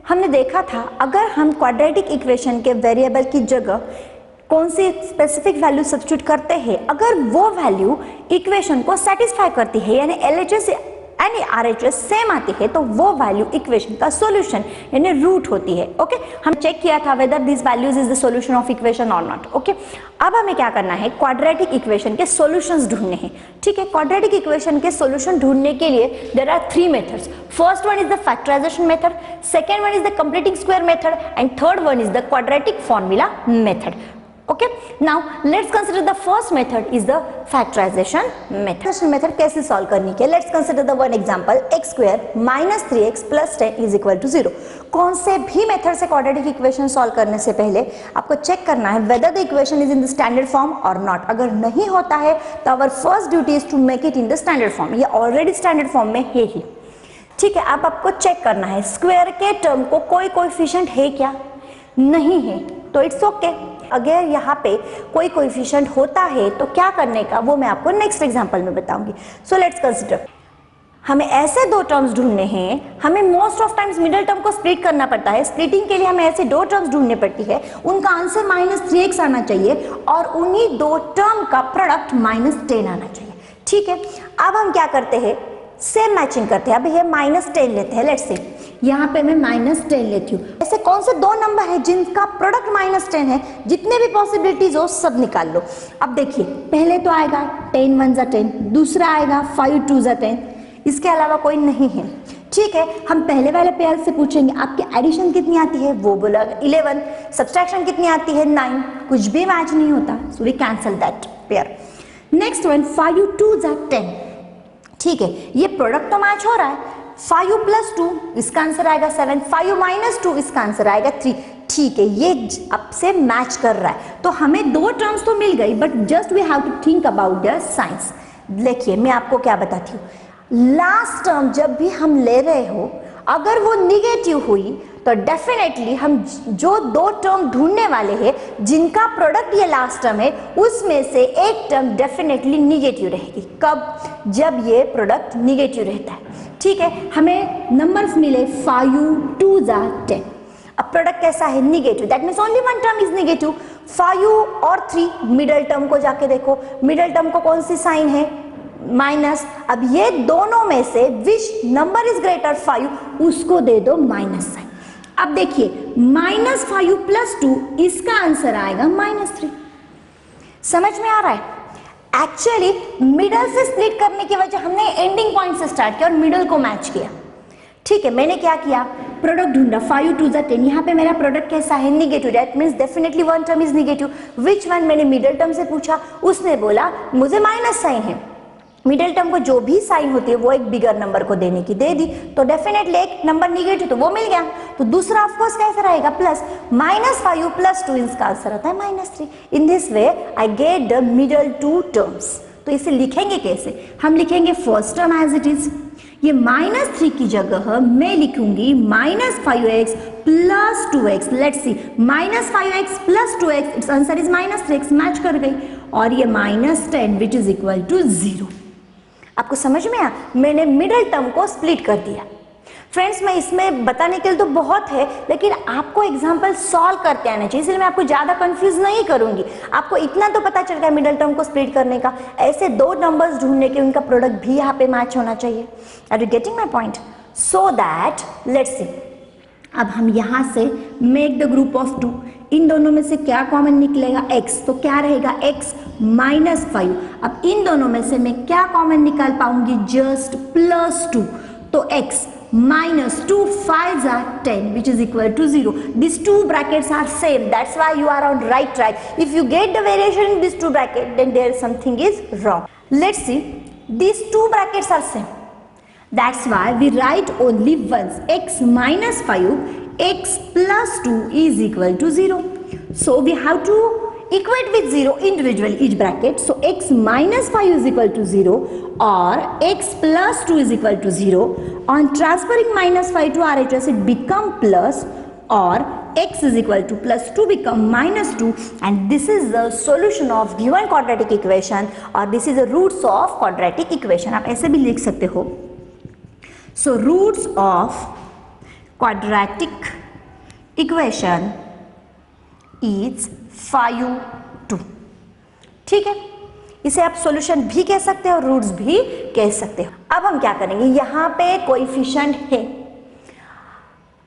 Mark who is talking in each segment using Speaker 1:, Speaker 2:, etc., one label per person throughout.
Speaker 1: हमने देखा था अगर हम क्वाड्रेटिक इक्वेशन के वेरिएबल की जगह कौन सी स्पेसिफिक वैल्यू सब्स्टिट्यूट करते हैं, अगर वो वैल्यू इक्वेशन को सेटिस्फाई करती है यानी LHS एंड RHS सेम आती है तो वो वैल्यू इक्वेशन का सॉल्यूशन यानी रूट होती है। ओके, हम चेक किया था whether this values is the solution of equation और नॉट। ओके, अब हमें क्या करना है, क्वाड्रेटिक इक्वेशन के सॉल्यूशंस ढूंढने हैं। ठीक है, क्वाड्रेटिक इक्वेशन के सॉल्यूशन ढूंढने के लिए there are 3 methods. First one is the factorisation method, second one is the completing square method and third one is the quadratic formula method. Okay, now let's consider the first method is the factorization method. Factorization method कैसे solve करनी है? Let's consider the one example x square minus 3x plus 10 is equal to 0. कौन से भी method से quadratic equation solve करने से पहले आपको चेक करना है whether the equation is in the standard form or not. अगर नहीं होता है तो our first duty is to make it in the standard form. ये ऑलरेडी स्टैंडर्ड फॉर्म में है ही। ठीक है, अब आपको चेक करना है स्क्वायर के टर्म को कोई कोएफिशिएंट है क्या, नहीं है तो इट्स ओके। अगर यहाँ पे कोई कोएफिशिएंट होता है तो क्या करने का वो मैं आपको नेक्स्ट एग्जांपल में बताऊंगी। सो लेट्स कंसीडर, हमें ऐसे दो टर्म्स ढूंढने हैं, हमें most of times middle term को स्प्लिट करना पड़ता है। स्प्लिटिंग के लिए हमें ऐसे दो टर्म्स ढूंढने पड़ती है, उनका आंसर -3x आना चाहिए और उन्हीं दो टर्म का प्रोडक्ट -10 आना चाहिए। ठीक है, अब हम क्या करते हैं, सेम मैचिंग करते हैं। अभी ये -10 लेते हैं, लेट्स से यहाँ पे मैं -10 लेती हूँ। ऐसे कौन से दो नंबर है जिनका प्रोडक्ट -10 है, जितने भी पॉसिबिलिटीज हो सब निकाल लो। अब देखिए, पहले तो आएगा 10 1 ज़ा 10, दूसरा आएगा 5 2 ज़ा 10, इसके अलावा कोई नहीं है। ठीक है, हम पहले वाले पेयर से पूछेंगे आपकी एडिशन कितनी आती है, वो बोला 11, सब्सट्रैक्शन कितनी आती है 9, कुछ भी मैच नहीं होता, so we cancel that pair. Next one 5 2 ज़ा 10, ठीक है, ये प्रोडक्ट तो मैच हो रहा है, 5 + 2 इसका आंसर आएगा 7, 5 - 2 इसका आंसर आएगा 3। ठीक है, ये अब से मैच कर रहा है, तो हमें दो टर्म्स तो मिल गई but just we have to think about their signs. देखिए मैं आपको क्या बताती हूँ, लास्ट टर्म जब भी हम ले रहे हो अगर वो निगेटिव हुई तो डेफिनेटली हम जो दो टर्म ढूंढने वाले हैं जिनका प्रोडक्ट ये लास्ट टर्म है उसमें से एक टर्म डेफिनेटली निगेटिव रहेगी। कब, जब ये प्रोडक्ट निगेटिव रहता है। ठीक है, हमें नंबर्स मिले 5 2 ज़ा 10, अब प्रोडक्ट कैसा है, negative, that means only one term is negative. 5 और 3 मिडल टर्म को जाके देखो, मिडल टर्म को कौन सी साइन है, माइनस। अब ये दोनों में से विच नंबर इज ग्रेटर 5 उसको दे दो माइनस साइन। अब देखिए -5 + 2 इसका आंसर आएगा -3। समझ में आ रहा है? एक्चुअली मिडल से स्प्लिट करने की वजह हमने एंडिंग पॉइंट से स्टार्ट किया और मिडल को मैच किया। ठीक है, मैंने क्या किया, प्रोडक्ट ढूंढा 5 2 ज़ा 10, यहाँ पे मेरा प्रोडक्ट कैसा है, negative, that means definitely one term is negative. Which one, मैंने मिडल टर्म से पूछा, उसने बोला मुझे माइनस साइन है। मिडिल टर्म को जो भी साइन होती है वो एक बिगर नंबर को देने की दे दी, तो डेफिनेटली एक नंबर निगेटिव तो वो मिल गया। तो दूसरा ऑफकोर्स कैसा रहेगा, प्लस, -5 + 2 इसका आंसर आता है -3। In this way I get the middle two terms. तो इसे लिखेंगे कैसे, हम लिखेंगे first term as it is, ये -3 की जगह मैं लिखूंगी -5x + 2x। Let's see, -5x + 2x, its answer is -3x, match कर गई, और ये -10 विच इज इक्वल टू 0। आपको समझ में आया, मैंने मिडिल टर्म को स्प्लिट कर दिया। फ्रेंड्स, मैं इसमें बताने के लिए तो बहुत है लेकिन आपको एग्जाम्पल सॉल्व करते आना चाहिए, इसलिए मैं आपको ज़्यादा कंफ्यूज नहीं करूंगी। आपको इतना तो पता चल गया मिडिल टर्म को स्प्लिट करने का, ऐसे दो नंबर्स ढूंढने के उनका प्रोडक्ट भी यहाँ पे मैच होना चाहिए। Are you getting my point? So that let's see, अब हम यहाँ से मेक द ग्रुप ऑफ 2, इन दोनों में से क्या कॉमन निकलेगा, x, तो क्या रहेगा x -5। अब इन दोनों में से मैं क्या कॉमन निकाल पाऊंगी, जस्ट +2, तो x -2 5 ज़ा 10 which is equal to 0. These two brackets are same, that's why you are on right track. If you get the variation in these two brackets then there something is wrong. Let's see, these two brackets are same, that's why we write only once, x -5 x + 2 is equal to 0. So we have to equate with 0 individually each bracket. So x -5 is equal to 0 or x + 2 is equal to 0. On transferring -5 to RHS it become plus, or x is equal to +2 become -2, and this is the solution of given quadratic equation, or this is the roots of quadratic equation. आप ऐसे भी लिख सकते हो. So roots of quadratic equation is 5 2। ठीक है, इसे आप सॉल्यूशन भी कह सकते हो और रूट्स भी कह सकते हो। अब हम क्या करेंगे, यहाँ पे कोएफिशिएंट है,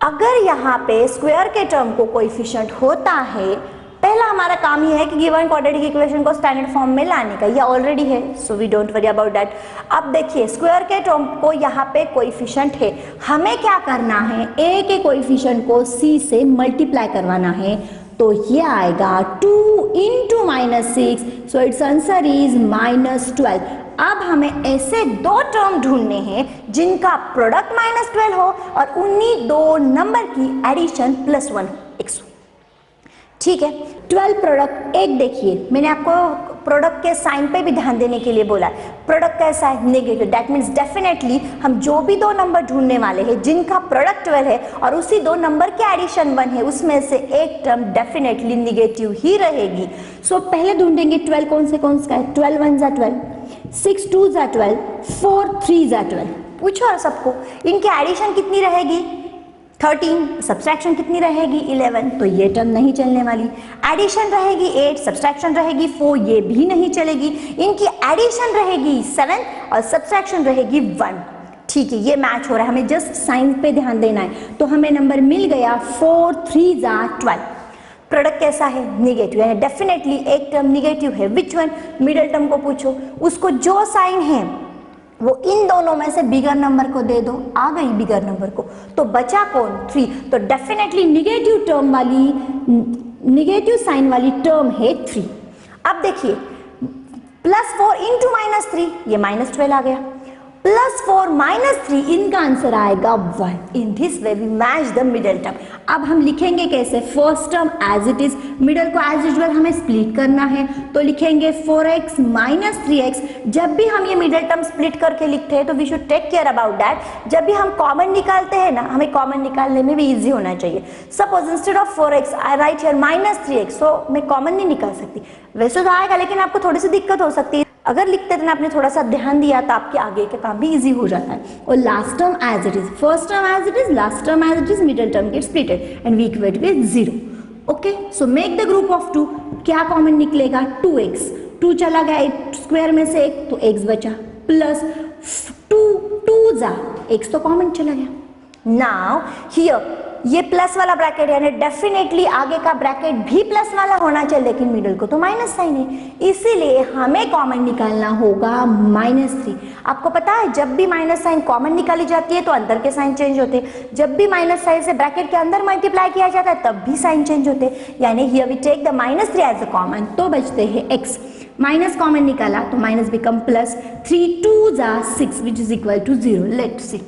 Speaker 1: अगर यहाँ पे स्क्वायर के टर्म को कोएफिशिएंट होता है, पहला हमारा काम ये है कि गिवन क्वाड्रेटिक इक्वेशन को स्टैंडर्ड फॉर्म में लाने का, ये ऑलरेडी है, so we don't worry about that. अब देखिए स्क्वायर के टर्म को यहाँ पे कोएफिशिएंट है, हमें क्या करना है, ए के कोएफिशिएंट को सी से मल्टीप्लाई करवाना है, तो ये आएगा 2 into -6, so it's answer is -12। अब हमें ऐसे दो टर्म ढूंढने हैं जिनका प्रोडक्ट -12 हो और उन्हीं दो नंबर की एडिशन +1 100। ठीक है, 12 प्रोडक्ट, एक देखिए मैंने आपको प्रोडक्ट के साइन पे भी ध्यान देने के लिए बोला है, प्रोडक्ट कैसा है, नेगेटिव, दैट मीन्स डेफिनेटली हम जो भी दो नंबर ढूंढने वाले हैं जिनका प्रोडक्ट 12 है और उसी दो नंबर के एडिशन 1 है, उसमें से एक टर्म डेफिनेटली निगेटिव ही रहेगी। सो पहले ढूंढेंगे 12 कौन से का है, 12 1 = 12, 6 2 = 12, 4 3 = 12। पूछो सबको इनकी एडिशन कितनी रहेगी, 13, सब्सट्रैक्शन कितनी रहेगी 11, तो ये टर्म नहीं चलने वाली। एडिशन रहेगी 8, सब्सट्रैक्शन रहेगी 4, ये भी नहीं चलेगी। इनकी एडिशन रहेगी 7 और सब्सट्रैक्शन रहेगी 1। ठीक है, ये मैच हो रहा है, हमें जस्ट साइन पे ध्यान देना है, तो हमें नंबर मिल गया 4 3 = 12। प्रोडक्ट कैसा है, निगेटिव है, डेफिनेटली एक टर्म निगेटिव है, विच वन, मिडिल टर्म को पूछो, उसको जो साइन है वो इन दोनों में से बिगर नंबर को दे दो, आ गई बिगर नंबर को, तो बचा कौन 3, तो डेफिनेटली निगेटिव टर्म वाली, निगेटिव साइन वाली टर्म है 3। अब देखिए +4 इंटू -3, ये -12 आ गया, +4 -3, इनका आंसर आएगा 1। In this way we match the middle term. अब हम लिखेंगे कैसे, first term as it is, middle को एज यूजुअल हमें स्प्लिट करना है, तो लिखेंगे 4x - 3x। जब भी हम ये मिडल टर्म स्प्लिट करके लिखते हैं तो we should take care about that, जब भी हम कॉमन निकालते हैं ना, हमें कॉमन निकालने में भी इजी होना चाहिए। Suppose instead of 4x I right here -3x, सो मैं कॉमन नहीं निकाल सकती, वैसे तो आएगा लेकिन आपको थोड़ी सी दिक्कत हो सकती है, अगर लिखते थे ना आपने थोड़ा सा ध्यान दिया तो आपके आगे का काम भी इजी हो जाता है। और last term as it is, first term as it is, last term as it is, middle term get splitted and we equate with 0। Okay, so make the group of 2, क्या कॉमन निकलेगा, 2x, 2 चला गया square में से 1, तो x बचा, plus 2 2 ज़ा x तो कॉमन चला गया। नाउ हियर ये प्लस वाला ब्रैकेट यानी डेफिनेटली आगे का ब्रैकेट भी प्लस वाला होना चाहिए, लेकिन मिडिल को तो माइनस साइन है, इसीलिए हमें कॉमन निकालना होगा -3। आपको पता है जब भी माइनस साइन कॉमन निकाली जाती है तो अंदर के साइन चेंज होते हैं, जब भी माइनस साइन से ब्रैकेट के अंदर मल्टीप्लाई किया जाता है तब भी साइन चेंज होते हैं, यानी here we take the -3 as a common, तो बचते हैं x, माइनस कॉमन निकाला तो minus become plus, 3 2 = 6 which is equal to 0. Let's see.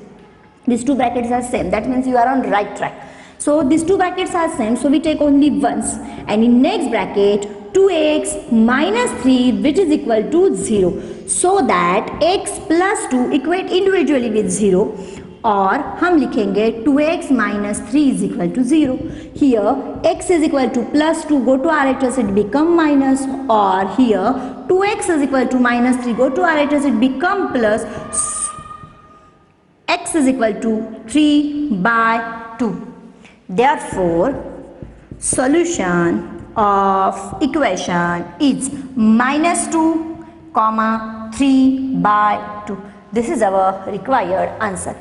Speaker 1: These two brackets are same. That means you are on right track. So these two brackets are same. So we take only ones. And in next bracket, 2x - 3 which is equal to 0. So that x plus 2 equate individually with 0. और हम लिखेंगे 2x - 3 is equal to 0. Here x is equal to plus 2, go to RHS, it become minus. Or here 2x is equal to -3, go to RHS, it become plus. X is equal to 3/2. Therefore, solution of equation is -2, 3/2. This is our required answer.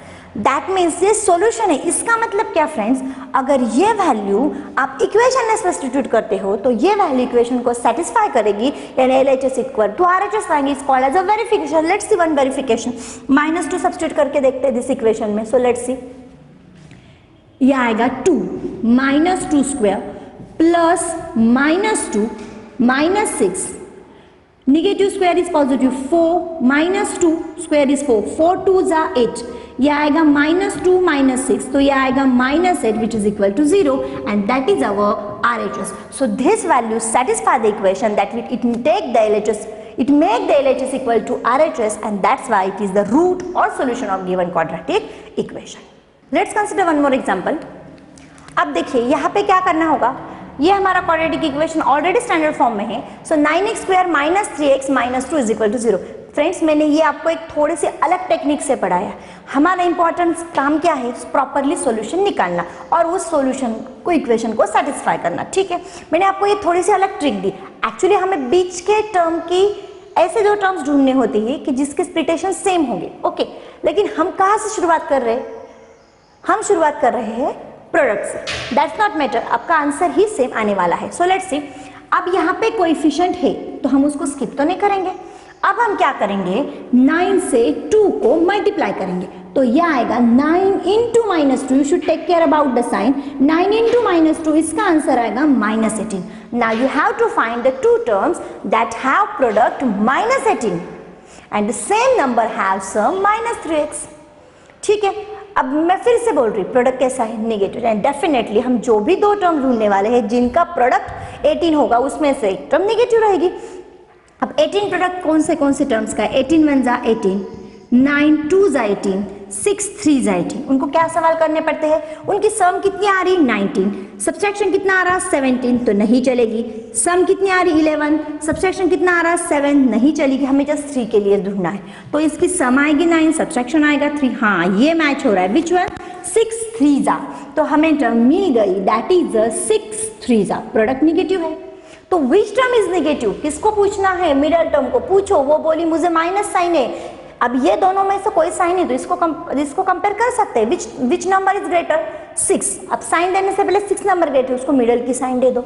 Speaker 1: That means ये solution है। इसका मतलब क्या friends, अगर ये value आप equation में substitute करते हो तो ये वैल्यू इक्वेशन को सेटिस्फाई करेगी, यानी LHS इक्वल टू RHS आएंगे, is called as a verification. Let's see one verification, -2 substitute करके देखते हैं दिस इक्वेशन में। सो लेट्स सी, ये आएगा 2 -2 square plus -2 -6, negative square is positive, 4 - 2 square is 4, 4 2 ज़ा 8, ये आएगा -2 -6, तो ये आएगा -8 which is equal to 0 and that is our RHS. So this value satisfy the equation that it take the LHS, it make the LHS equal to RHS and that's why it is the root or solution of given quadratic equation. Let's consider one more example. अब देखिए यहाँ पे क्या करना होगा, ये हमारा quadratic equation already standard form में है। सो 9x² - 3x - 2 is equal to 0. Friends मैंने ये आपको एक थोड़े से अलग टेक्निक से पढ़ाया। हमारा इंपॉर्टेंट काम क्या है, प्रॉपरली सॉल्यूशन निकालना और उस सॉल्यूशन को इक्वेशन को सेटिस्फाई करना। ठीक है, मैंने आपको ये थोड़ी सी अलग ट्रिक दी। एक्चुअली हमें बीच के टर्म की ऐसे दो टर्म्स ढूंढने होते हैं कि जिसके स्प्लिटेशन सेम होंगे। ओके, लेकिन हम कहाँ से शुरुआत कर रहे हैं, हम शुरुआत कर रहे हैं प्रोडक्ट से। दैट्स नॉट मैटर, आपका आंसर ही सेम आने वाला है। सो लेट्स सी, अब यहाँ पे कोएफिशिएंट है तो हम उसको स्किप तो नहीं करेंगे। अब हम क्या करेंगे, 9 से 2 को मल्टीप्लाई करेंगे तो यह आएगा 9 into minus 2। You should take care about the sign. 9 into minus 2, इसका आंसर आएगा -18। Now you have to find the two terms that have product -18 and the same number have sum -3x। ठीक है, अब मैं फिर से बोल रही, प्रोडक्ट कैसा है, नेगेटिव। एंड डेफिनेटली हम जो भी दो टर्म ढूंढने वाले हैं जिनका प्रोडक्ट 18 होगा उसमें से एक टर्म नेगेटिव रहेगी। अब 18 प्रोडक्ट कौन से टर्म्स का है, 18 1 जा 18, 9 2 जा 18, 6 3 जा 18। उनको क्या सवाल करने पड़ते हैं, उनकी सम कितनी आ रही 19, सब्सट्रैक्शन कितना आ रहा 17 तो नहीं चलेगी। सम कितनी आ रही 11, सब्सट्रैक्शन कितना आ रहा 7 नहीं चलेगी। हमें जस्ट 3 के लिए ढूंढना है तो इसकी सम आएगी 9, सब्सट्रैक्शन आएगा 3। हाँ, ये मैच हो रहा है। विच वन, 6 3 जा, तो हमें टर्म मिल गई दैट इज 6 3 जा। प्रोडक्ट निगेटिव है तो विच टर्म इज नेगेटिव, किसको पूछना है, मिडल टर्म को पूछो। वो बोली मुझे माइनस साइन है। अब ये दोनों में से कोई साइन है तो इसको कंपेयर कर सकते हैं। Which number is greater, 6। अब साइन देने से पहले 6 नंबर ग्रेटर, उसको मिडल की साइन दे दो।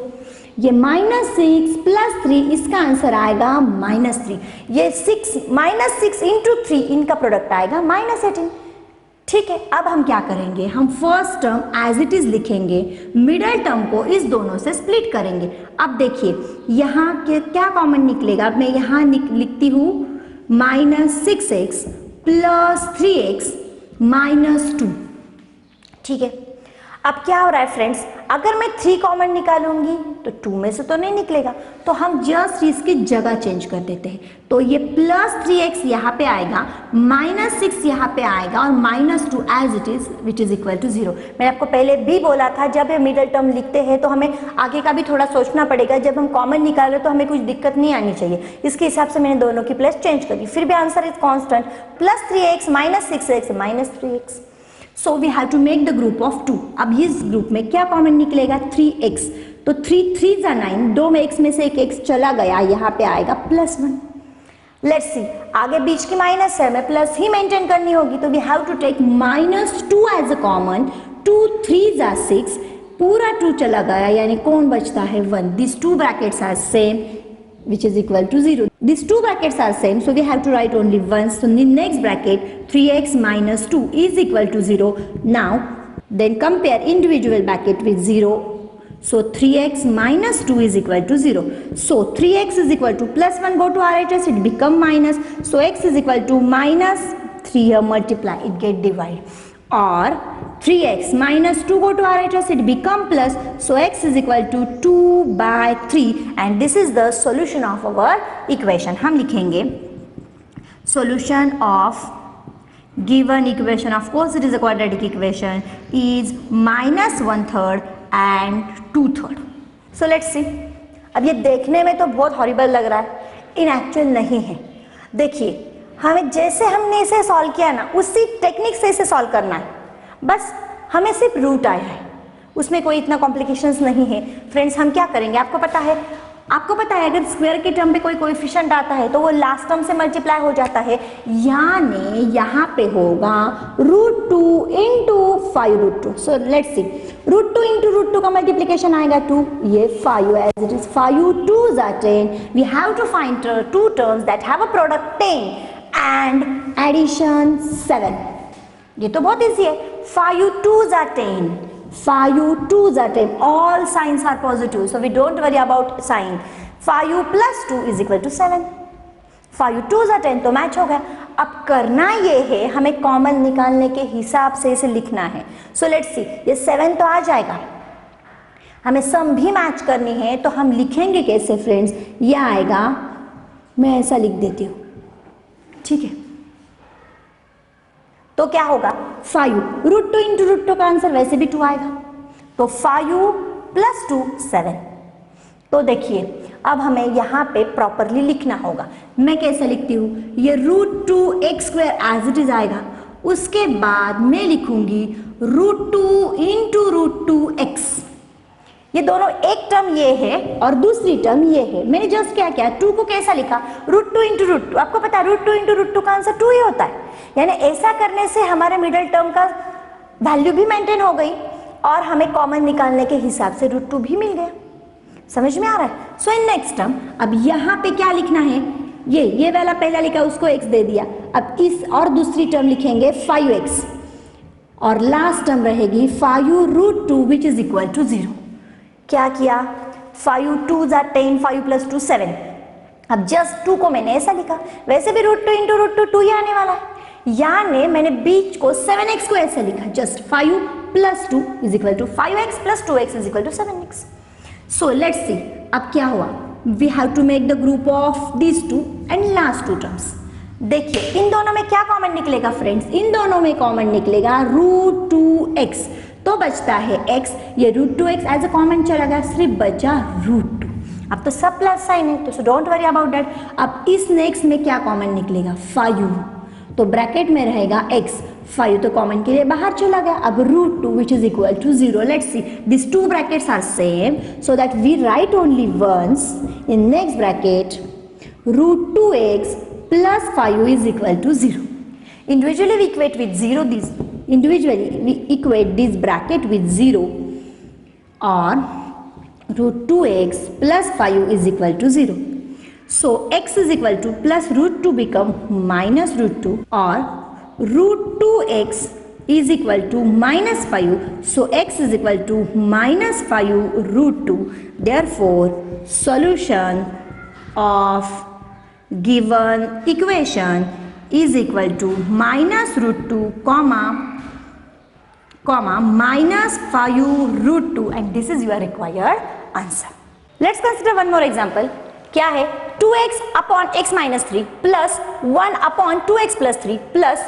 Speaker 1: ये -6 + 3, इसका आंसर आएगा -3। ये 6 इंटू 3, इनका प्रोडक्ट आएगा -18। ठीक है, अब हम क्या करेंगे, हम first term as it is लिखेंगे, मिडल टर्म को इस दोनों से स्प्लिट करेंगे। अब देखिए यहाँ के क्या कॉमन निकलेगा, मैं यहाँ लिखती हूँ -6x + 3x -2। ठीक है, अब क्या हो रहा है फ्रेंड्स, अगर मैं 3 कॉमन निकालूंगी तो 2 में से तो नहीं निकलेगा, तो हम जस्ट इसकी जगह चेंज कर देते हैं। तो ये +3x यहाँ पे आएगा, -6 यहाँ पे आएगा और -2 as it is which is equal to 0। मैंने आपको पहले भी बोला था जब ये मिडल टर्म लिखते हैं तो हमें आगे का भी थोड़ा सोचना पड़ेगा। जब हम कॉमन निकाल रहे तो हमें कुछ दिक्कत नहीं आनी चाहिए। इसके हिसाब से मैंने दोनों की प्लेस चेंज कर दी। फिर भी answer is constant, +3x -6x -3x। So we have to make the group of 2। अब इस ग्रुप में क्या कॉमन निकलेगा, 3x। तो 3 3 जा 9, 2 में x में से एक x चला गया, यहाँ पे आएगा +1। लेट्स सी, आगे बीच की माइनस है, मैं प्लस ही मेंटेन करनी होगी तो we have to take -2 as a common. 2 3 जा 6, पूरा 2 चला गया यानी कौन बचता है 1। This 2 brackets are same which is equal to 0. These two brackets are same, so we have to write only once. So in the next bracket, 3x - 2 is equal to 0. Now, then compare individual bracket with 0. So 3x - 2 is equal to 0. So 3x is equal to +1, go to RHS, it become minus. So x is equal to -3 here, multiply, it get divide. Or 3x - 2 go to RHS, it become plus, so x is equal to 2/3 and this is the solution of our equation. हम लिखेंगे solution of given equation, of course it is a quadratic equation, is -1/3 and 2/3. So let's see. अब ये देखने में तो बहुत horrible लग रहा है, इन एक्चुअल नहीं है। देखिए, हमें जैसे हमने इसे सॉल्व किया ना उसी टेक्निक से इसे सॉल्व करना है। बस हमें सिर्फ रूट आया है, उसमें कोई इतना कॉम्प्लिकेशंस नहीं है। फ्रेंड्स, हम क्या करेंगे, आपको पता है अगर स्क्वायर के टर्म पे कोई कोएफिशिएंट आता है तो वो लास्ट टर्म से मल्टीप्लाई हो जाता है, यानी यहाँ पे होगा √2 × 5√2। सो लेट्स सी, √2 × √2 का मल्टीप्लिकेशन आएगा 2, ये 5 as it is, 5 2s are 10। We have to find 2 terms that have a product 10 and addition 7। ये तो बहुत इजी है, 5 2s are 10, 5 2s are 10, all signs are positive, so we don't worry about sign. 5 + 2 is equal to 7, 5 2s are 10 तो match हो गया। अब करना ये है, हमें कॉमन निकालने के हिसाब से इसे लिखना है। सो लेट्स सी, ये 7 तो आ जाएगा, हमें सम भी मैच करनी है तो हम लिखेंगे कैसे फ्रेंड्स, ये आएगा, मैं ऐसा लिख देती हूँ, ठीक है। तो क्या होगा, 5 √2 × √2 का आंसर वैसे भी 2 आएगा, तो 5 + 2 7। तो देखिए अब हमें यहाँ पे प्रॉपरली लिखना होगा। मैं कैसे लिखती हूँ, ये √2x² एज इट इज आएगा, उसके बाद मैं लिखूंगी √2 इंटू √2x। ये दोनों एक टर्म ये है और दूसरी टर्म ये है। मैंने जस्ट क्या किया, 2 को कैसा लिखा, √2 इंटू √2। आपको पता है √2 इंटू √2 का आंसर 2 ही होता है, यानी ऐसा करने से हमारे मिडिल टर्म का वैल्यू भी मेंटेन हो गई और हमें कॉमन निकालने के हिसाब से √2 भी मिल गया। समझ में आ रहा है? सो इन नेक्स्ट टर्म अब यहाँ पे क्या लिखना है, ये वाला पहला लिखा उसको x दे दिया। अब इस और दूसरी टर्म लिखेंगे 5x और लास्ट टर्म रहेगी 5√2 विच इज इक्वल टू 0। क्या किया, 5 2 = 10, 5 + 2 7। अब जस्ट 2 को मैंने ऐसा लिखा, वैसे भी √2 इंटू √2 2 ही आने वाला है, यानी मैंने बीच को 7x को ऐसे लिखा, just 5 + 2 = 5x + 2x = 7x। So let's see अब क्या हुआ, we have to make the group of these two and last 2 terms. देखिए इन दोनों में क्या कॉमन निकलेगा फ्रेंड्स, इन दोनों में कॉमन निकलेगा √2x, तो बचता है x, ये √2x एज अ कॉमन चला गया, सिर्फ बचा √2। अब तो सब प्लस साइन है तो डोंट वरी अबाउट दैट। अब इस नेक्स्ट में क्या कॉमन निकलेगा, 5, तो ब्रैकेट में रहेगा x, 5 तो कॉमन के लिए बाहर चला गया। अब √2 which is equal to 0। Let's see this 2 brackets are same so that we write only once in next bracket √2x + 5 is equal to 0। Individually we equate this bracket with 0 or √2x + 5 is equal to 0. So x is equal to plus √2 become minus √2 or √2x is equal to -5. So x is equal to -5 √2. Therefore solution of given equation is equal to -√2, -5 √2 and this is your required answer. Let's consider one more example. क्या है, 2x upon x minus 3 plus 1 upon 2x plus 3 plus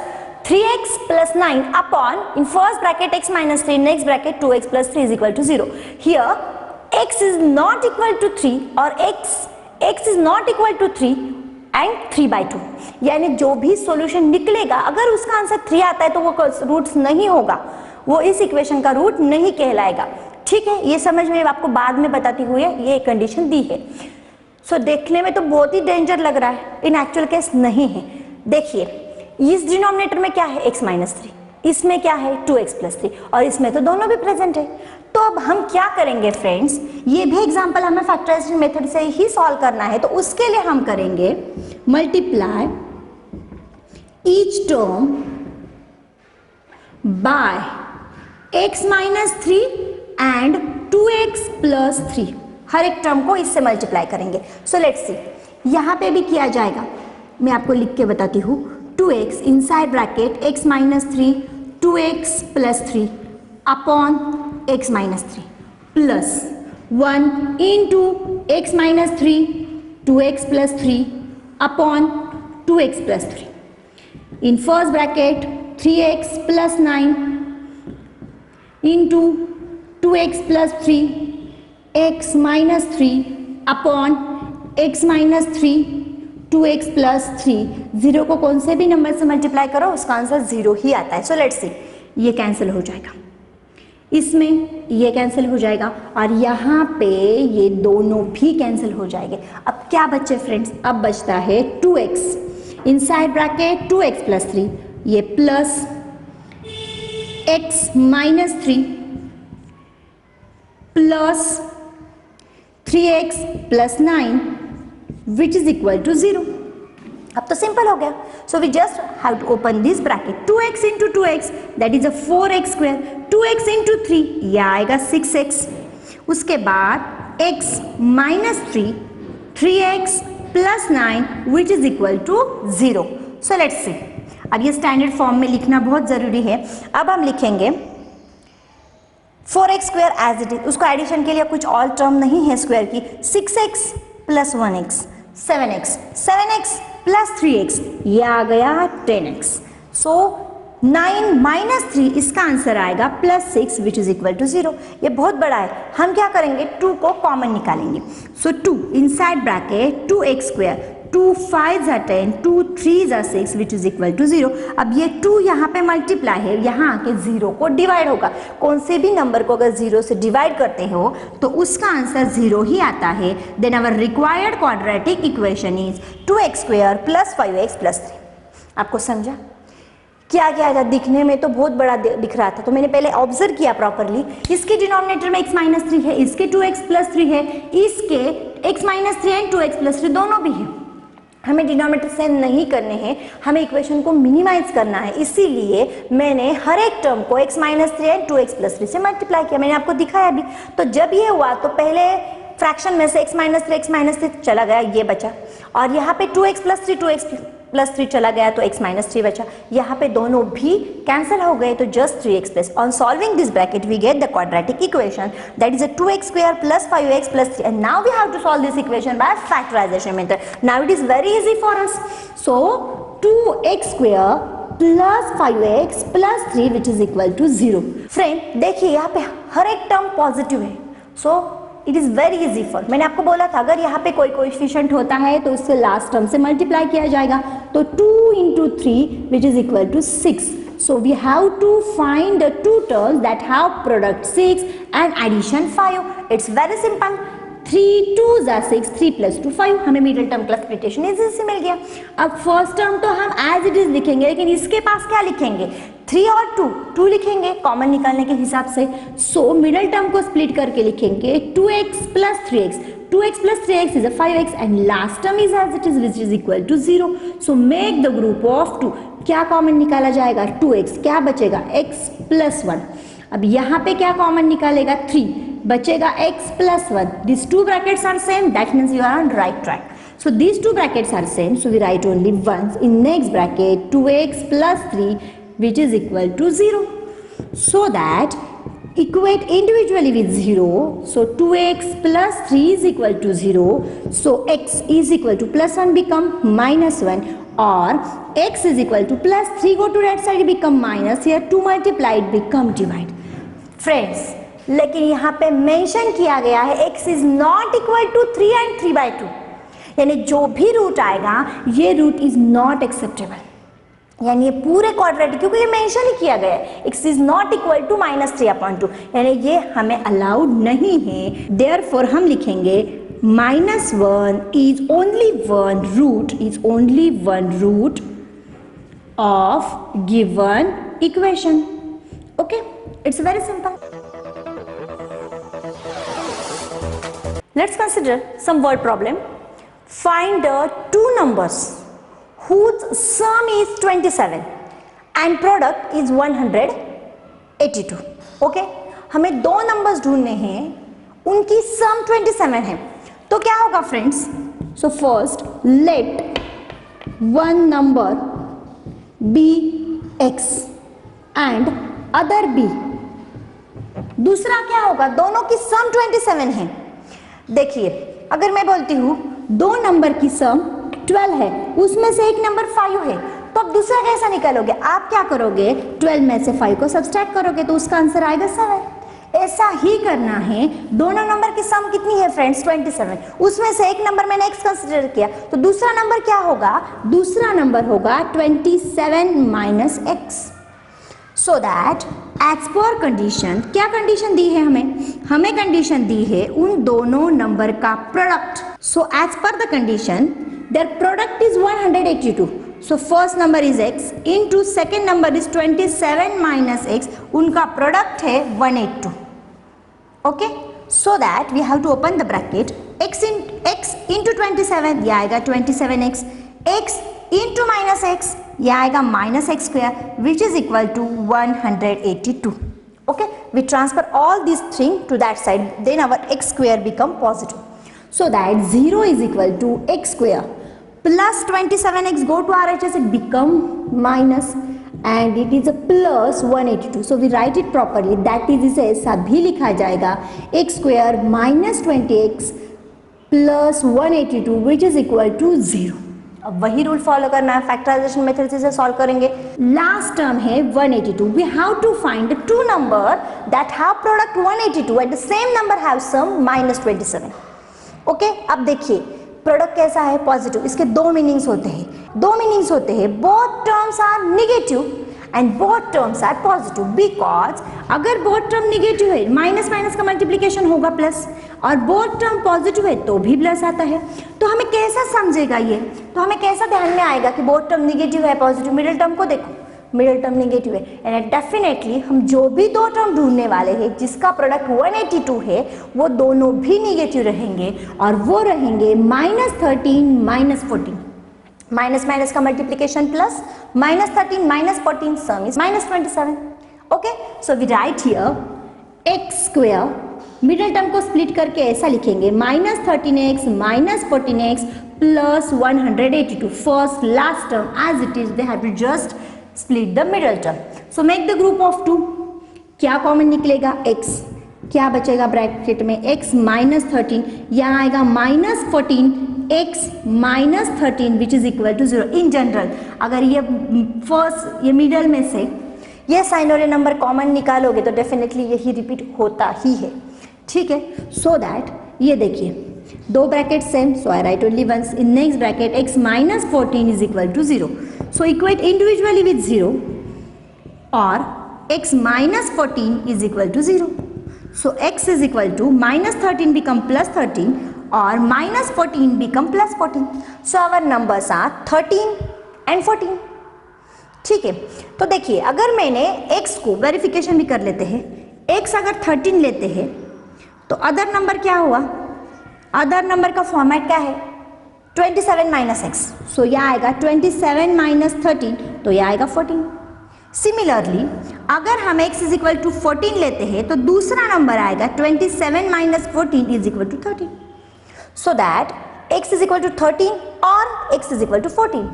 Speaker 1: 3x plus 9 upon in first bracket x minus 3 next bracket 2x plus 3 is equal to 0. Here x is not equal to 3 or x is not equal to 3 and 3/2, यानी जो भी solution निकलेगा अगर उसका answer 3 आता है तो वो रूट्स नहीं होगा, वो इस इक्वेशन का रूट नहीं कहलाएगा। ठीक है, ये समझ में आपको बाद में बताती हुई ये कंडीशन दी है। सो देखने में तो बहुत ही डेंजर लग रहा है, इन एक्चुअल केस नहीं है। देखिए इस डिनोमिनेटर में क्या है, x - 3, इसमें क्या है 2x + 3 और इसमें तो दोनों भी प्रेजेंट है। तो अब हम क्या करेंगे फ्रेंड्स, ये भी एग्जांपल हमें फैक्टराइजेशन मेथड से ही सॉल्व करना है, तो उसके लिए हम करेंगे multiply each term by x - 3 and 2x + 3, हर एक टर्म को इससे मल्टीप्लाई करेंगे। सो लेट्स सी, यहाँ पे भी किया जाएगा, मैं आपको लिख के बताती हूँ। 2x inside bracket x - 3 2x + 3 upon x - 3 plus 1 into x - 3 2x + 3 upon 2x + 3 in first bracket 3x + 9 into 2x + 3 x - 3 upon x - 3 2x + 3। 0 को कौन से भी नंबर से मल्टीप्लाई करो उसका आंसर 0 ही आता है। सो लेट्स सी, ये कैंसिल हो जाएगा, इसमें ये कैंसिल हो जाएगा और यहाँ पे ये दोनों भी कैंसिल हो जाएंगे। अब क्या बचे फ्रेंड्स, अब बचता है 2x इनसाइड ब्रैकेट 2x + 3, ये plus x - 3 plus 3x + 9 which is equal to 0। अब तो सिंपल हो गया। So we just have to open this bracket, 2x into 2x that is a 4x², 2x into 3 यह आएगा 6x, उसके बाद x - 3 3x + 9 which is equal to 0। So let's see, अब ये स्टैंडर्ड फॉर्म में लिखना बहुत जरूरी है। अब हम लिखेंगे 4x² एज इट इज, उसको एडिशन के लिए कुछ और टर्म नहीं है स्क्वायर की, 6x + 1x 7x + 3x, ये आ गया 10x। सो 9 माइनस 3, इसका आंसर आएगा +6 विच इज इक्वल टू 0। ये बहुत बड़ा है, हम क्या करेंगे 2 को कॉमन निकालेंगे। So 2 inside bracket 2x square, 2 5 10, 2 3 6 which is equal to 0। अब ये 2 यहाँ पे मल्टीप्लाई है, यहाँ आके 0 को डिवाइड होगा। कौन से भी नंबर को अगर 0 से डिवाइड करते हो तो उसका आंसर 0 ही आता है। Then our required quadratic equation is 2x square + 5x + 3। आपको समझा क्या क्या था? दिखने में तो बहुत बड़ा दिख रहा था, तो मैंने पहले ऑब्जर्व किया प्रॉपरली। इसके डिनोमिनेटर में x - 3 है, इसके 2x + 3 है, इसके x - 3 एंड 2x + 3 दोनों भी है। हमें डिनोमिनेटर से नहीं करने हैं, हमें इक्वेशन को मिनिमाइज करना है, इसीलिए मैंने हर एक टर्म को x - 3 एंड 2x + 3 से मल्टीप्लाई किया। मैंने आपको दिखाया भी। तो जब ये हुआ तो पहले फ्रैक्शन में से x - 3 चला गया, ये बचा, और यहाँ पे 2x + 3 2x + 3 चला गया तो x - 3 बचा। यहाँ पे दोनों भी कैंसिल हो गए तो just 3x plus. On solving this bracket we get the quadratic equation that is 2x square + 5x + 3 and now we have to solve this equation by factorization method. Now it is very easy for us. So 2x square + 5x + 3 which is equal to 0। Friend देखिए यहाँ पे हर एक term positive है, so it is very easy for. मैंने आपको बोला था अगर यहाँ पे कोई कोएफिशिएंट होता है तो उससे लास्ट टर्म से मल्टीप्लाई किया जाएगा। तो 2 × 3 which is equal to 6। So we have to find the two terms that have product 6 and addition 5। It's very simple. 3 2 6, 3 + 2 5। हमें मिडिल टर्म क्लासिफिकेशन इजी से मिल गया। अब फर्स्ट टर्म तो हम एज इट इज लिखेंगे, लेकिन इसके पास क्या लिखेंगे? 3 और 2 लिखेंगे कॉमन निकालने के हिसाब से। सो मिडिल टर्म को स्प्लिट करके लिखेंगे 2x + 3x। 2x + 3x is a 5x and last term is as it is which is equal to 0. So make the group of 2. क्या कॉमन निकाला जाएगा? 2x। क्या बचेगा? x + 1। अब यहाँ पे क्या कॉमन निकालेगा? 3 बचेगा x + 1। These two brackets are same, that means you are on right track. So these two brackets are same, so we write only once in next bracket 2x + 3 which is equal to 0. So that equate individually with 0. So 2x + 3 is equal to 0. So x is equal to +1 become -1, or x is equal to +3 go to right side become minus, here 2 multiplied become divide. Friends, लेकिन यहाँ पे mention किया गया है x is not equal to 3 and 3/2, यानी जो भी root आएगा ये रूट इज नॉट एक्सेप्टेबल, यानी ये पूरे क्वाड्रेटिक, क्योंकि ये मेंशन ही किया गया है x is not equal to -3/2, यानी ये हमें अलाउड नहीं है। देयरफॉर हम लिखेंगे -1 is only one root of given equation. Okay, it's very simple. Let's consider some word problem. Find the two numbers whose sum is 27 and product is 182. Okay, हमें दो numbers ढूंढने हैं, उनकी सम 27 है। तो क्या होगा friends? So first let one number be x and other b। दूसरा क्या होगा? दोनों की सम 27 है। देखिए अगर मैं बोलती हूँ दो नंबर की सम 12 है, उसमें से एक नंबर 5 है, तो अब दूसरा कैसा निकालोगे? आप क्या करोगे? 12 में से 5 को सब्सट्रैक्ट करोगे तो उसका आंसर आएगा 7। ऐसा ही करना है। दोनों नंबर की सम कितनी है फ्रेंड्स? 27। उसमें से एक नंबर मैंने x कंसिडर किया, तो दूसरा नंबर क्या होगा? दूसरा नंबर होगा 27 - x। So that as per condition, क्या कंडीशन दी है हमें कंडीशन दी है उन दोनों नंबर का product. So as per the condition their product is 182। So first number is x into second number is 27 - x, उनका प्रोडक्ट है 182। Okay, so that we have to open the bracket. x into 27 ये आएगा 27x, x into -x ये आएगा -x square which is equal to 182। Okay, we transfer all this thing to that side, then our x square become positive, so that 0 is equal to x square plus 27x go to RHS, it become minus and it is a plus 182. So we write it properly, that is इसे ऐसा भी लिखा जाएगा x square minus 20x plus 182 which is equal to 0। अब वही rule follow करना है, factorization method से सॉल्व करेंगे। लास्ट टर्म है 182. We have to find the two number that have product 182 and the same number have sum -27. Okay, अब देखिए product कैसा है, पॉजिटिव. इसके दो मीनिंग्स होते हैं. Both terms are negative and both terms are positive, because अगर बोथ टर्म नेगेटिव है माइनस माइनस का मल्टीप्लीकेशन होगा प्लस, और बोथ टर्म पॉजिटिव है तो भी प्लस आता है. तो हमें कैसा समझेगा ये, तो हमें कैसा ध्यान में आएगा कि बोथ टर्म नेगेटिव है पॉजिटिव. मिडिल टर्म को देखो, मिडिल टर्म नेगेटिव है एंड डेफिनेटली हम जो भी दो टर्म ढूंढने वाले हैं जिसका प्रोडक्ट 182 है वो दोनों भी नेगेटिव रहेंगे, और वो रहेंगे -13 -14. माइनस माइनस का multiplication plus, -13 -14 sum is -27. Okay, so we write here x square, middle term को स्प्लिट करके ऐसा लिखेंगे -13x -14x plus 182. First last term as it is, they have to just split the middle term. So make the group of 2. क्या common निकलेगा, x. क्या बचेगा bracket में, x -13, यहाँ आएगा -14 x -13 which is equal to 0. In general अगर ये first ये मिडल में से ये साइन और ये नंबर कॉमन निकालोगे तो डेफिनेटली यही रिपीट होता ही है. ठीक है, सो दैट ये देखिए दो bracket same, so I write only once. In next bracket x -14 is equal to 0. So equate individually with 0 और x -14 is equal to 0. So x is equal to -13 become +13 or -14 become +14. So our numbers are 13 and 14. ठीक है, तो देखिए अगर मैंने x को verification भी कर लेते हैं, x अगर 13 लेते हैं तो अदर नंबर क्या हुआ, अदर नंबर का फॉर्मेट क्या है 27 - x. सो यह आएगा 27 - 13, तो यह आएगा 14. सिमिलरली अगर हम x इज इक्वल टू 14 लेते हैं तो दूसरा नंबर आएगा 27 - 14 is equal to 13. So that x is equal to 13 और x इज इक्वल टू 14.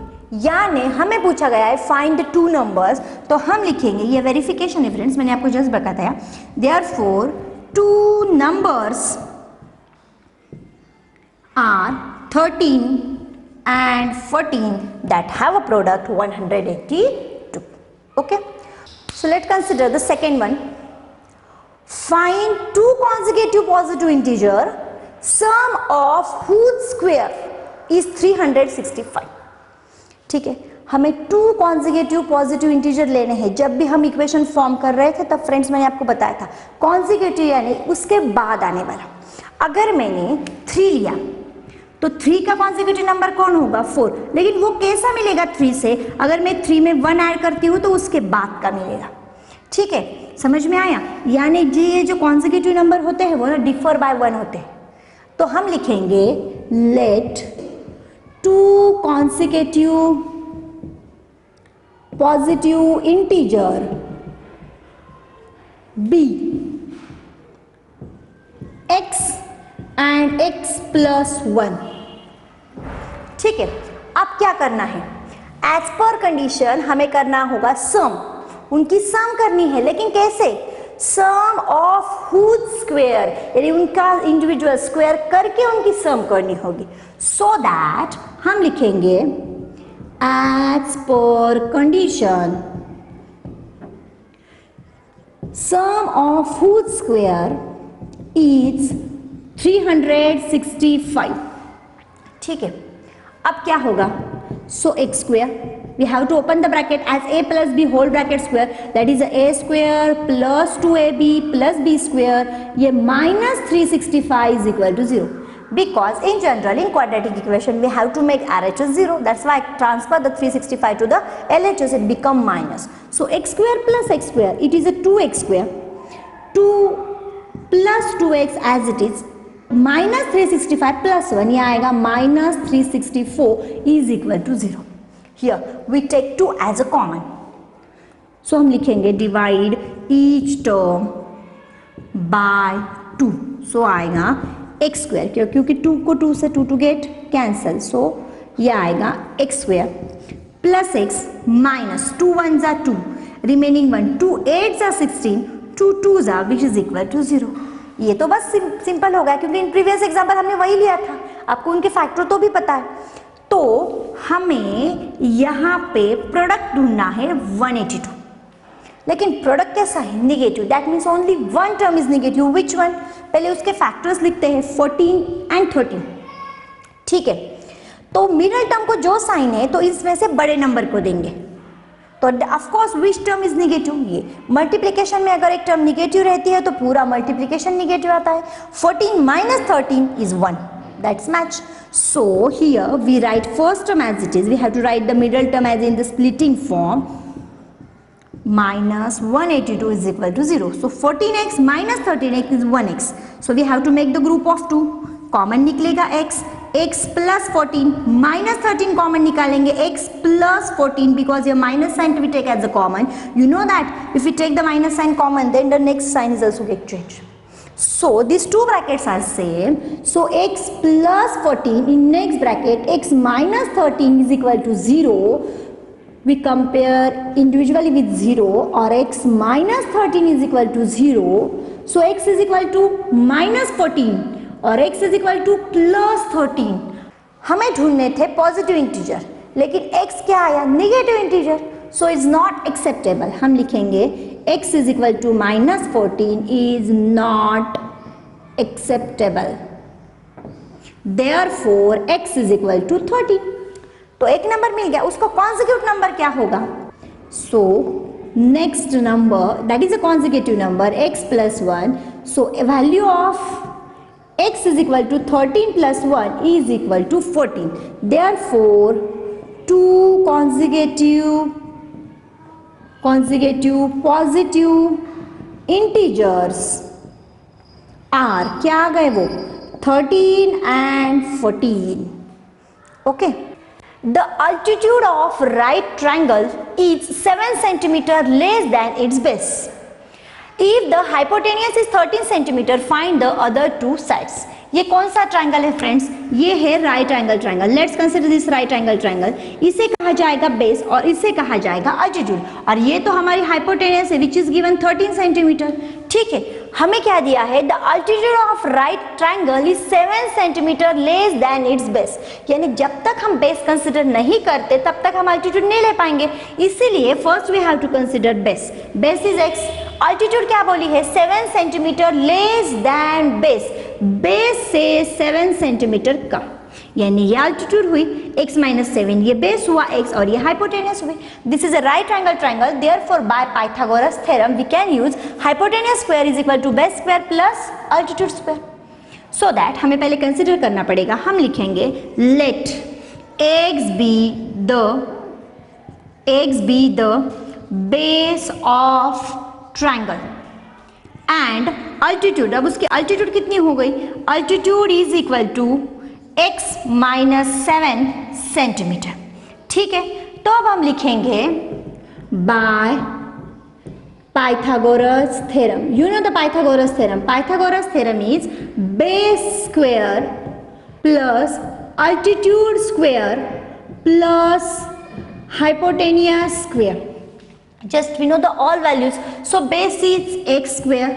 Speaker 1: यानी हमें पूछा गया है फाइंड द टू नंबर्स, तो हम लिखेंगे, ये वेरिफिकेशन है फ्रेंड्स, मैंने आपको जस्ट बताया. Therefore two numbers are 13 and 14 that have a product 182. Okay, so let's consider the second one. Find two consecutive positive integer, sum of whose square is 365. ठीक है, हमें टू कॉन्जिगेटिव पॉजिटिव इंटीजर लेने हैं. जब भी हम इक्वेशन फॉर्म कर रहे थे तब फ्रेंड्स मैंने आपको बताया था कॉन्जिगेटिव यानी उसके बाद आने वाला. अगर मैंने 3 लिया तो 3 का कॉन्जिक्यूटिव नंबर कौन होगा 4. लेकिन वो कैसा मिलेगा 3 से, अगर मैं 3 में 1 ऐड करती हूँ तो उसके बाद का मिलेगा. ठीक है, समझ में आया. यानी ये जो कॉन्जिक्यूटिव नंबर होते हैं वो ना डिफर बाय 1 होते हैं. तो हम लिखेंगे let two consecutive positive integer be x and x plus 1. ठीक है, अब क्या करना है, एज पर कंडीशन हमें करना होगा सम, उनकी सम करनी है. लेकिन कैसे, सम ऑफ हुज स्क्वायर, यानी उनका इंडिविजुअल स्क्वायर करके उनकी सम करनी होगी. सो दैट हम लिखेंगे as per condition sum of whose square is 365. ठीक है, अब क्या होगा, so x square, we have to open the bracket as a plus b whole bracket square, that is a square plus 2ab plus b square, ये -365 is equal to 0. Because in general in quadratic equation we have to make RHS 0. That's why I transfer the 365 to the LHS, it become minus. So x square plus x square, it is a 2x square. 2 plus 2x as it is, minus 365 plus 1, ये आएगा -364 is equal to 0. Here we take 2 as a common. So हम लिखेंगे divide each term by 2. So आएगा x square, क्योंकि 2 को 2 से 2 get cancel, सो ये आएगा x square plus x minus 2 1s are 2, remaining 1, 2 8s are 16, 2 2s are which is equal to 0. ये तो बस सिंपल हो गया क्योंकि इन प्रीवियस एग्जाम्पल हमने वही लिया था, आपको उनके फैक्टर तो भी पता है. तो हमें यहाँ पे प्रोडक्ट ढूंढना है 182, लेकिन प्रोडक्ट कैसा है? Negative, that means only one term is negative. Which one? पहले उसके फैक्टर्स लिखते हैं 14 एंड 13, ठीक है। तो मिडिल टर्म को जो साइन है तो इसमें से बड़े नंबर को देंगे, तो of course which term is negative? ये मल्टीप्लिकेशन में अगर एक टर्म निगेटिव रहती है तो पूरा मल्टीप्लिकेशन निगेटिव आता है। 14 minus 13 is 1, that's match. So here we write first term as it is, we have to write the middle term as in the splitting form, minus 182 is equal to 0. So 14x minus 13x is 1x. So we have to make the group of 2. Common निकलेगा x, x plus 14 minus 13 common निकालेंगे x plus 14 because your minus sign we take as a common. You know that if we take the minus sign common then the next sign is also get changed. So these two brackets are same. So x plus 14 in next bracket, x minus 13 is equal to 0. We compare individually with 0, or x minus 13 is equal to 0. So x is equal to minus 14 और x is equal to plus 13. हमें ढूंढने थे positive integer, लेकिन x क्या आया? Negative integer. So is not acceptable. हम लिखेंगे x is equal to minus 14 is not acceptable. Therefore x is equal to 13. तो एक नंबर मिल गया, उसको कॉन्जिक्यूट नंबर क्या होगा? So next number that is a consecutive number x plus 1. So value of x is equal to 13 plus 1 is equal to 14. Therefore two consecutive positive integers are क्या आ गए वो? 13 and 14. Okay. The altitude of right triangle is 7 centimeter less than its base. If the hypotenuse is 13 centimeter, find the other two sides. ये कौन सा triangle है friends? ये है right angle triangle. Let's consider this right angle triangle. इसे कहा जाएगा base और इसे कहा जाएगा अल्टीट्यूड. और ये तो हमारी हाइपोटेन्यूस है विच इज गिवन 13 सेंटीमीटर. ठीक है, हमें क्या दिया है? The altitude of right triangle is 7 centimetre less then it's base. यानी जब तक हम बेस कंसिडर नहीं करते तब तक हम अल्टीट्यूड नहीं ले पाएंगे. इसीलिए first we have to consider base. Base is x. Altitude क्या बोली है? 7 centimetre less than base. Base से 7 सेंटीमीटर कम, यानी ये अल्टीट्यूड हुई x माइनस 7, ये बेस हुआ x और ये हाइपोटेन्यूस हुई. This is a right angle triangle. Therefore by Pythagoras theorem we can use hypotenuse square is equal to base square plus altitude square. So that हमें पहले consider करना पड़ेगा. हम लिखेंगे let x be the base of triangle and altitude. अब उसकी altitude कितनी हो गई? Altitude is equal to x minus 7 centimetre. ठीक है, तो अब हम लिखेंगे by Pythagoras theorem. You know the Pythagoras theorem. Pythagoras theorem is base square plus altitude square plus hypotenuse square. Just we know the all values. So base is x square,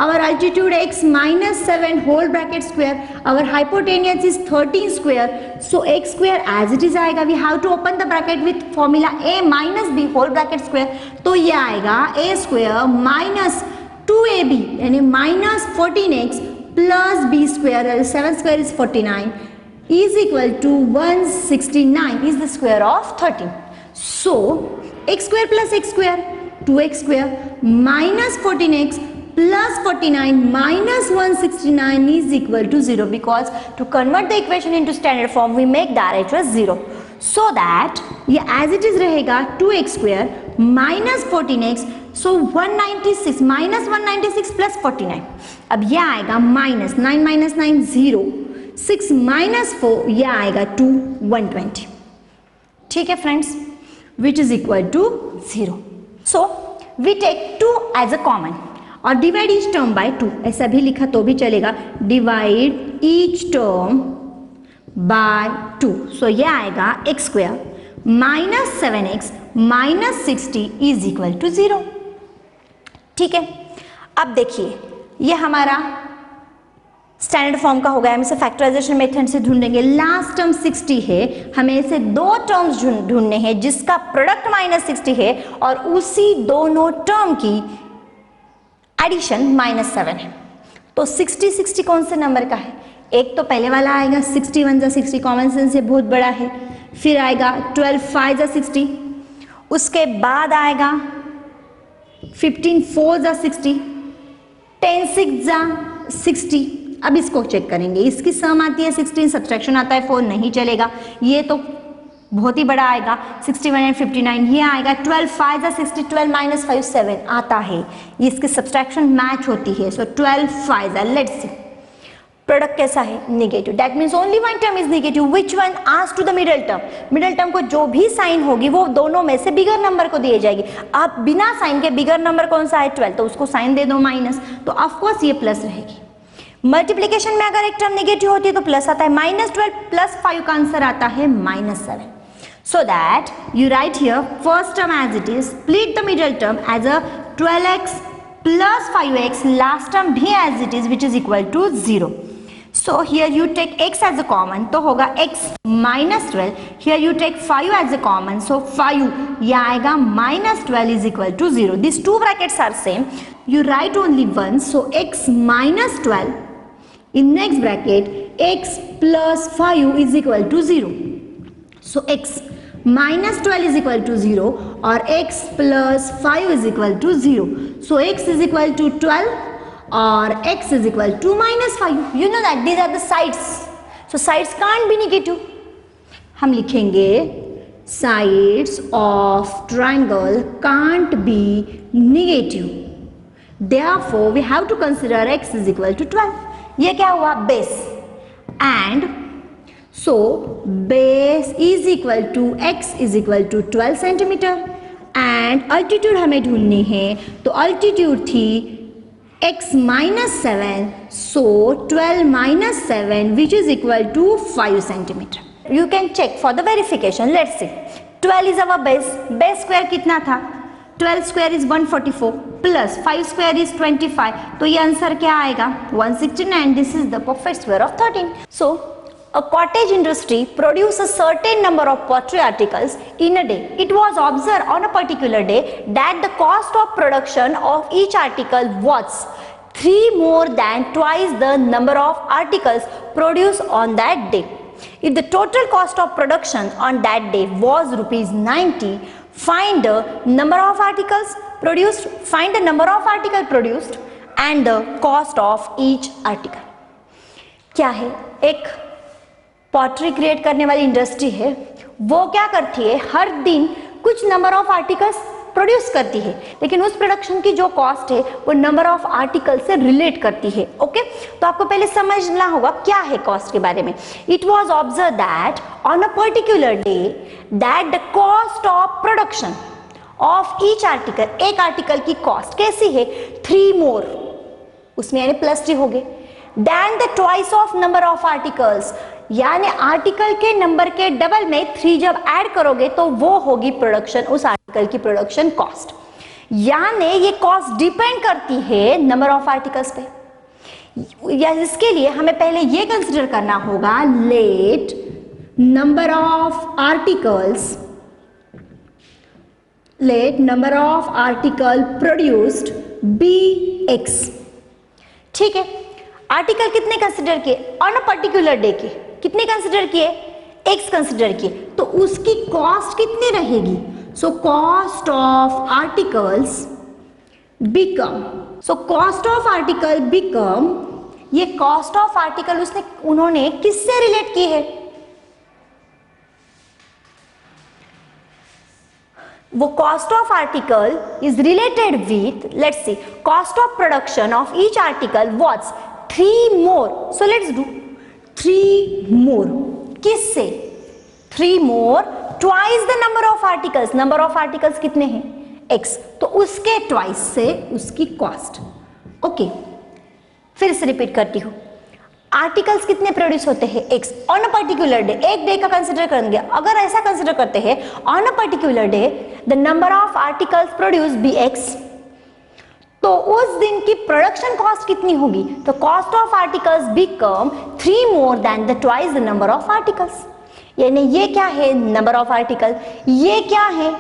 Speaker 1: our altitude x minus 7 whole bracket square, our hypotenuse is 13 square. So x square as it is आएगा. We have to open the bracket with formula a minus b whole bracket square. तो ये आएगा a square minus 2ab यानी minus 14x plus b square. 7 square is 49 is equal to 169 is the square of 13. So x square plus x square 2x square minus 14x plus 49 minus 169 is equal to 0, because to convert the equation into standard form we make the RHS 0. So that ये as it is रहेगा 2x square minus 14x. So 196 minus 196 plus 49. अब ये आएगा minus 9 minus 9 0, 6 minus 4 ये आएगा 2 120. ठीक है friends, which is equal to 0. So we take 2 as a common और divide each term by 2. ऐसा भी लिखा तो भी चलेगा. Divide each term by 2. So ये आएगा x square minus 7x minus 60 is equal to 0. ठीक है, अब देखिए ये हमारा स्टैंडर्ड फॉर्म का होगा, हम इसे फैक्टराइजेशन मेथड से ढूंढेंगे। लास्ट टर्म 60 है, हमें इसे दो टर्म्स ढूंढने हैं जिसका प्रोडक्ट -60 है और उसी दोनों टर्म की एडिशन -7 है। तो 60 कौन से नंबर का है? एक तो पहले वाला आएगा 61 जा 60, कॉमन सेंस से बहुत बड़ा है। फिर आएगा 12 5 जा 60, उसके बाद आएगा 15 4 जा 60, 10 6 जा 60। अब इसको चेक करेंगे, इसकी सम आती है 16, सब्ट्रैक्शन आता है 4, नहीं चलेगा। ये तो बहुत ही बड़ा आएगा 61 एंड 59, ये आएगा 12 5 जा 60, 12 - 5 7 आता है, ये इसकी सब्ट्रैक्शन मैच होती है। सो 12 5 जा, लेट्स सी प्रोडक्ट कैसा है? Negative. That means only one term is negative. Which one? आज to the middle term. Middle term को जो भी साइन होगी वो दोनों में से बिगर नंबर को दिए जाएगी। आप बिना साइन के बिगर नंबर कौन सा है? 12, तो उसको साइन दे दो माइनस, तो ऑफकोर्स ये प्लस रहेगी। मल्टीप्लीकेशन में अगर एक टर्म नेगेटिव होती है तो प्लस आता है, -12 + 5 का आंसर आता है -7। So that you write here first term as it is, split the middle term as a 12x plus 5x, last term भी as it is, which is equal to 0. So here you take x as a common, तो होगा x -12. Here you take 5 as a common, so 5 ये आएगा -12 is equal to 0. These two brackets are same. You write only one, so x -12 in next bracket, x plus 5 is equal to 0. So x -12 is equal to 0 or x plus 5 is equal to 0. So x is equal to 12 or x is equal to -5. You know that these are the sides. So sides can't be negative. हम लिखेंगे sides of triangle can't be negative. Therefore we have to consider x is equal to 12. ये क्या हुआ? Base. And so base is equal to x is equal to 12 centimetre and altitude हमें ढूंढनी है, तो altitude थी x -7, so 12 - 7 which is equal to 5 centimetre. You can check for the verification. Let's see 12 is our base. Base square कितना था? 12 square is 144 plus 5 square is 25, तो ये answer क्या आएगा? 169. This is the perfect square of 13. So a cottage industry produces a certain number of pottery articles in a day. It was observed on a particular day that the cost of production of each article was 3 more than twice the number of articles produced on that day. If the total cost of production on that day was ₹90, find the number of articles produced, find the number of article produced and the cost of each article. क्या है? एक pottery create करने वाली industry है, वो क्या करती है? हर दिन कुछ नंबर ऑफ आर्टिकल्स प्रोड्यूस करती है, लेकिन उस प्रोडक्शन की जो कॉस्ट है वो नंबर ऑफ आर्टिकल से रिलेट करती है। ओके, तो आपको पहले समझना होगा क्या है कॉस्ट के बारे में। It was observe that on a particular day that the cost of production of each article, एक आर्टिकल की कॉस्ट कैसी है? 3 मोर, उसमें यानी +3 हो गए, then the twice of number of articles, यानी आर्टिकल के नंबर के डबल में 3 जब ऐड करोगे तो वो होगी प्रोडक्शन, उस आर्टिकल की प्रोडक्शन कॉस्ट। यानी ये कॉस्ट डिपेंड करती है नंबर ऑफ आर्टिकल्स पे। या इसके लिए हमें पहले ये कंसिडर करना होगा, let number of articles, let number of article produced be x। ठीक है, आर्टिकल कितने कंसिडर किए? ऑन अ पर्टिकुलर डे के कितने कंसिडर किए? x कंसिडर किए, तो उसकी कॉस्ट कितनी रहेगी? So cost of articles become, so cost of article become, ये कॉस्ट ऑफ आर्टिकल उन्होंने किससे रिलेट की है? वो cost of article is related with, let's see, cost of production of each article was 3 more. So let's do 3 more, किससे? 3 more twice the number of articles, number of articles कितने हैं? x, तो उसके twice से उसकी cost. Okay, फिर से repeat करती हूँ, आर्टिकल्स कितने प्रोड्यूस होते हैं? x on a particular day, एक डे का कंसिडर करेंगे। अगर ऐसा कंसिडर करते हैं on a particular day the number of articles produce be x, तो उस दिन की प्रोडक्शन कॉस्ट कितनी होगी? तो cost of articles become 3 more than the twice the number of articles. यानी ये क्या है? Number of article. ये क्या है?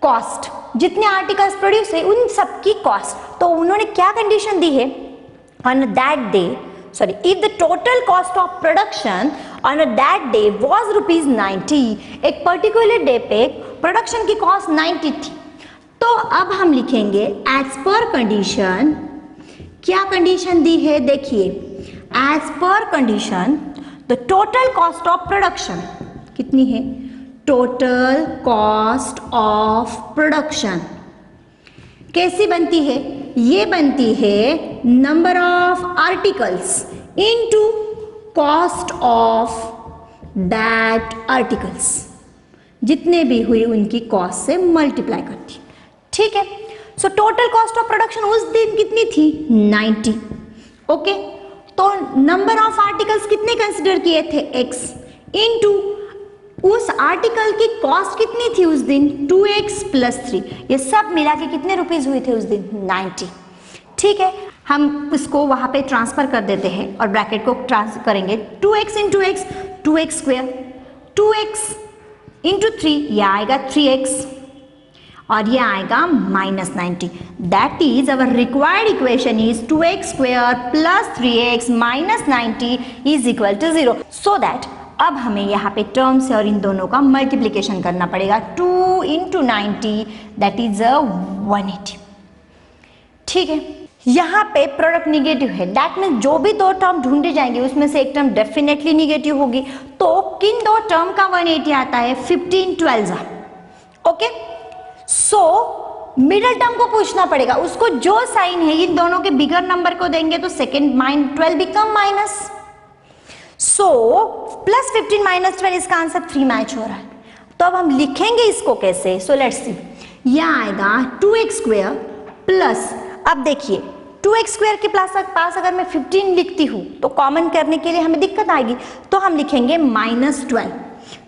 Speaker 1: कॉस्ट। जितने आर्टिकल्स प्रोड्यूस है उन सबकी कॉस्ट। तो उन्होंने क्या कंडीशन दी है? On that day, sorry, if the total cost of production on that day was ₹90, एक पर्टिकुलर डे पे प्रोडक्शन की कॉस्ट 90 थी। तो अब हम लिखेंगे एज पर कंडीशन। क्या कंडीशन दी है? देखिए, as per condition the total cost of production कितनी है? टोटल कॉस्ट ऑफ प्रोडक्शन कैसी बनती है? ये बनती है number of articles into cost of that articles. जितने भी हुए उनकी कॉस्ट से मल्टीप्लाई करती। ठीक है, so total cost of production उस दिन कितनी थी? 90। ओके, तो नंबर ऑफ आर्टिकल्स कितने कंसिडर किए थे? x इनटू उस आर्टिकल की कॉस्ट कितनी थी उस दिन? 2x + 3। ये सब मिला के कितने रुपीज हुए थे उस दिन? 90। ठीक है, हम इसको वहां पे ट्रांसफर कर देते हैं और ब्रैकेट को ट्रांसफर करेंगे। 2x into x 2x square, 2x into 3 ये आएगा 3x और ये आएगा -90। That is our required equation is 2x square plus 3x minus 90 is equal to 0। So that अब हमें यहाँ पे टर्म्स है और इन दोनों का मल्टीप्लिकेशन करना पड़ेगा। 2 इंटू 90 दैट इज 180। ठीक है, यहाँ पे प्रोडक्ट निगेटिव है, दैट मीन्स जो भी दो टर्म ढूंढे जाएंगे उसमें से एक टर्म डेफिनेटली निगेटिव होगी। तो किन दो टर्म का 180 आता है? 15 12। ओके, सो मिडिल टर्म को पूछना पड़ेगा, उसको जो साइन है इन दोनों के बिगर नंबर को देंगे तो second -12 become minus. So plus 15 minus 12 इसका आंसर 3 मैच हो रहा है। तो अब हम लिखेंगे इसको कैसे? सो लेट्स सी, यह आएगा 2x स्क्वायर प्लस, अब देखिए 2x स्क्वायर के पास अगर मैं 15 लिखती हूँ तो कॉमन करने के लिए हमें दिक्कत आएगी, तो हम लिखेंगे -12।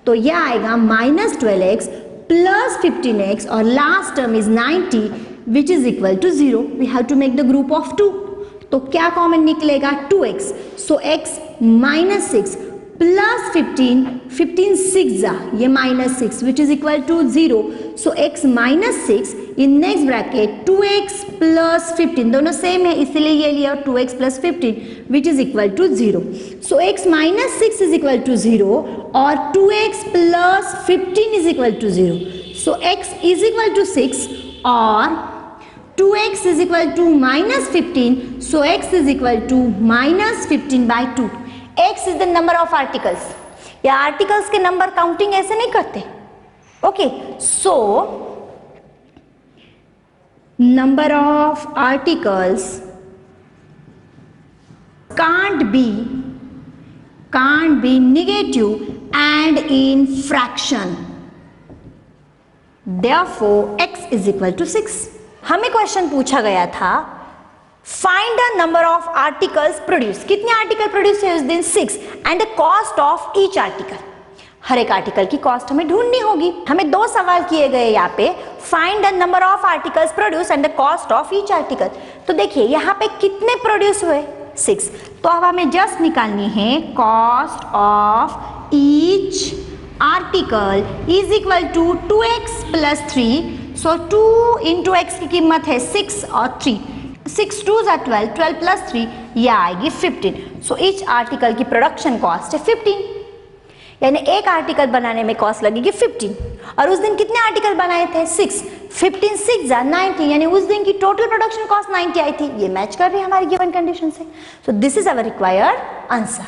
Speaker 1: तो यह आएगा -12x प्लस 15x और last term is 90 which is equal to 0। We have to make the group of 2। तो क्या कॉमन निकलेगा? 2x। सो x -6 प्लस 15 6 ये -6 which is equal to 0। So x -6 in next bracket 2x plus 15, दोनों same है इसीलिए ये लिया 2x plus 15 which is equal to 0। So x -6 is equal to 0 और 2x plus 15 is equal to 0। So x is equal to 6 और 2x is equal to -15। So x is equal to -15/2। x is the number of articles. या articles के number counting ऐसे नहीं करते। Okay, so number of articles can't be negative and in fraction, therefore x is equal to 6। हमें question पूछा गया था find the number of articles produce, कितने आर्टिकल प्रोड्यूस है उस दिन? 6 and the cost of each article. हर एक आर्टिकल की कॉस्ट हमें ढूंढनी होगी। हमें दो सवाल किए गए यहाँ पे, find the number of articles produce and the cost of each article. तो देखिए यहाँ पे कितने प्रोड्यूस हुए? 6। तो अब हमें जस्ट निकालनी है cost of each article is equal to 2x plus 3। So 2 into x की कीमत है 6 और 3, 6 2 12, 12 प्लस 3 यह आएगी 15। सो ईच आर्टिकल की प्रोडक्शन कॉस्ट है 15, यानी एक आर्टिकल बनाने में कॉस्ट लगेगी 15। और उस दिन कितने आर्टिकल बनाए थे? 6। 15 6 90, यानी उस दिन की टोटल प्रोडक्शन कॉस्ट 90 आई थी। ये मैच कर रही है हमारी गिवन कंडीशन से। So this is our required answer.